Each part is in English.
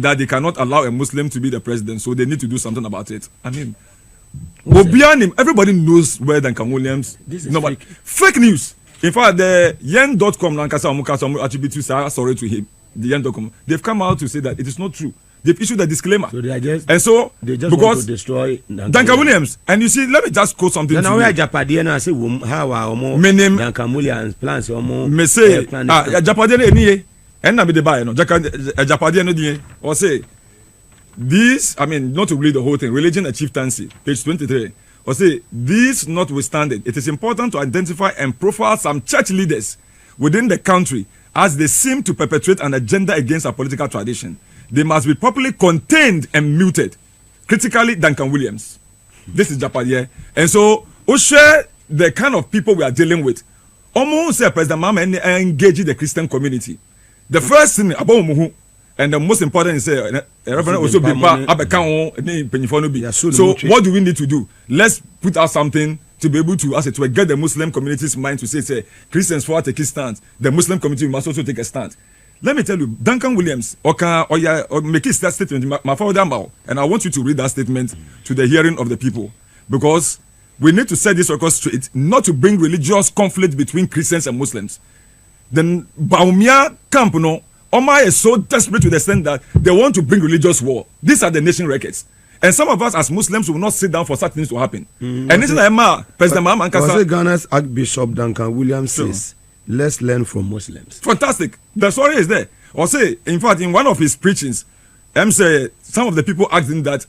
that they cannot allow a Muslim to be the president, so they need to do something about it. I mean, everybody knows where Duncan Williams. This is fake news. In fact, the yen.com attribute sorry to him. The yen.com, they've come out to say that it is not true. They've issued a disclaimer. So they just because want to destroy Duncan Williams. And you see, let me just quote something. Now we are Japadian. I say how our Duncan Williams plans or more. Me say Japadian any and na be the buy no. Japadian no die. Or say this. I mean, not to read the whole thing. Religion and chieftaincy, page 23. Or say this notwithstanding, it is important to identify and profile some church leaders within the country as they seem to perpetrate an agenda against our political tradition. They must be properly contained and muted. Critically, Duncan Williams. This is Japadier. And so, we share the kind of people we are dealing with. Almost say President Mama engage the Christian community. The first thing about Muhu, and the most important is Reverend also be So what do we need to do? Let's put out something to be able to get the Muslim community's mind to say Christians for take a stand. The Muslim community must also take a stand. Let me tell you, Duncan Williams, or make that statement, my father, and I want you to read that statement to the hearing of the people, because we need to set this record straight, not to bring religious conflict between Christians and Muslims. Then Baumia camp, Oma is so desperate to the extent that they want to bring religious war. These are the nation records. And some of us as Muslims will not sit down for such things to happen. And this is President Mahama Nkasa. Ghana's Archbishop Duncan Williams says, let's learn from Muslims. Fantastic. The story is there. Or say, in fact, in one of his preachings, say some of the people asked him that,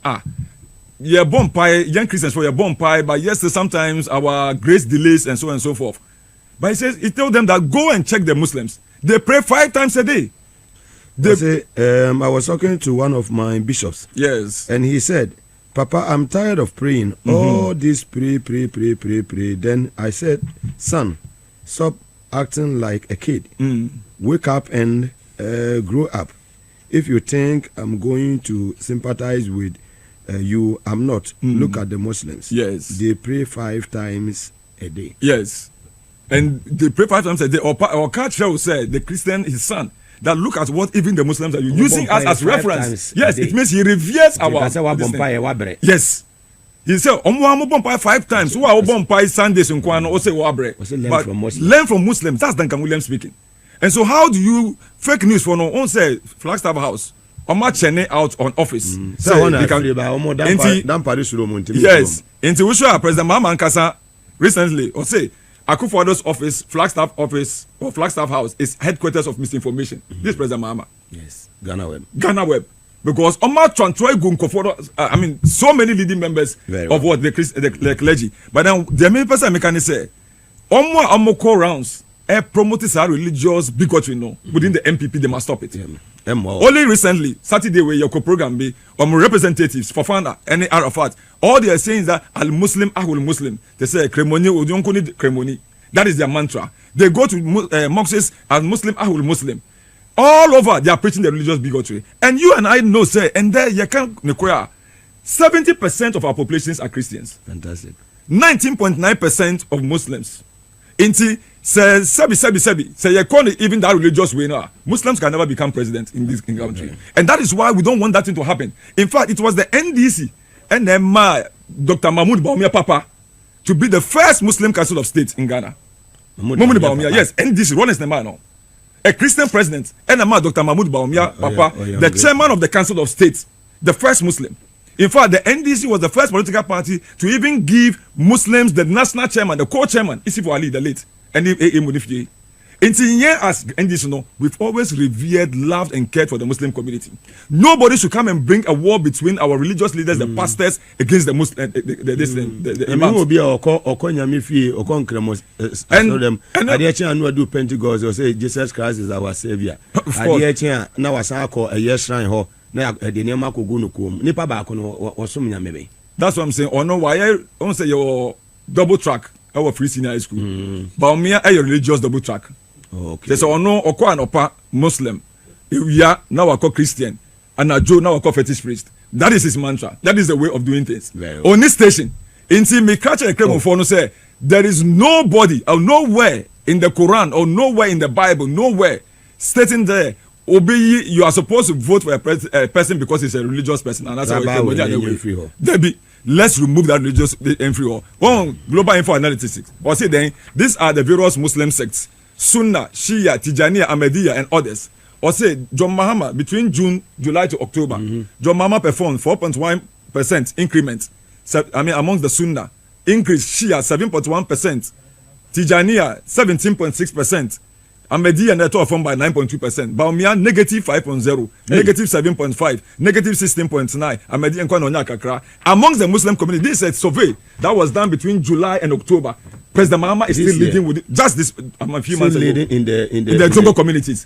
you're born pie, young Christians for your born pie, but yes, sometimes our grace delays and so on and so forth. But he told them that go and check the Muslims. They pray 5 times a day. I was talking to one of my bishops. Yes. And he said, Papa, I'm tired of praying. All this pray. Then I said, son, stop acting like a kid. Wake up and grow up. If you think I'm going to sympathize with you, I'm not. Look at the Muslims. Yes. They pray 5 times a day. Yes. And they pray 5 times a day. Or culture will say the Christian, his son, that look at what even the Muslims are using us as reference. Yes, it means he reveres our. Yes. He said, "Omo 5 times. Who are bompai Sundays in Kwano? Ose wabre." Learn from Muslims. That's Duncan Williams speaking. And so, how do you fake news for no? On say Flagstaff House. Oma Chene out on office. Yes. Into which President Mahama Nkasa recently, or say Akufo-Addo's office, Flagstaff office, or Flagstaff House is headquarters of misinformation. This President Mahama. Yes. Ghana Web. Because Omar Trantroy Gun so many leading members of what the clergy. But then the main person can say, Omar rounds promotes our religious bigotry within the MPP, they must stop it. Only recently, Saturday, where your program be representatives for Fanda, any Arafat, all they are saying is that Al Muslim, Ahul Muslim. They say Kremoni, Udionkoni Kremoni. That is their mantra. They go to mosques as Muslim, Ahul Muslim. All over, they are preaching the religious bigotry. And you and I know, say, and there you can 70% of our populations are Christians. Fantastic. 19.9% of Muslims. Inti says Sebi. Say even that religious way now. Muslims can never become president in this country. Okay. And that is why we don't want that thing to happen. In fact, it was the NDC and then Dr. Mahmoud Bawumia Papa to be the first Muslim Council of State in Ghana. Mahmoud Bawumia, yes, NDC, one is the man now. A Christian president, and Dr. Mahmoud Bawumia Papa, the chairman of the Council of State, the first Muslim. In fact, the NDC was the first political party to even give Muslims the national chairman, the co-chairman, Isifu Ali, the late, and Munifje. Until here, as NDC, we've always revered, loved, and cared for the Muslim community. Nobody should come and bring a war between our religious leaders, the pastors, against the Muslim, the imams. And do Pentecost or say Jesus Christ is our savior. Now that's what I'm saying. Or no, why I don't say your double track our free senior high school. But me a religious double track. Okay. There's no okwa and opa Muslim. We are now a Christian and a Joe now a fetish priest. That is his mantra. That is the way of doing things. On this station, until me catch a claim for no say there is nobody or nowhere in the Quran or nowhere in the Bible, nowhere stating there Obi, you are supposed to vote for a person because he's a religious person, and that's how Debbie, let's remove that religious entry. One global info analysis. Or say then these are the various Muslim sects: Sunnah, Shia, Tijaniya, Ahmadiyya, and others. Or say John Mahama between July to October, John Mahama performed 4.1% increment. Amongst the Sunnah, increase Shia 7.1%, Tijaniya 17.6%. Ahmadiyya and Neto formed by 9.2%. Baumia negative 5.0, negative 7.5, negative 16.9. Ahmadiyya and Kwanonya Kakra. Amongst the Muslim community, this is a survey that was done between July and October. President Mahama is still leading with just this a few months ago in the Tongo communities.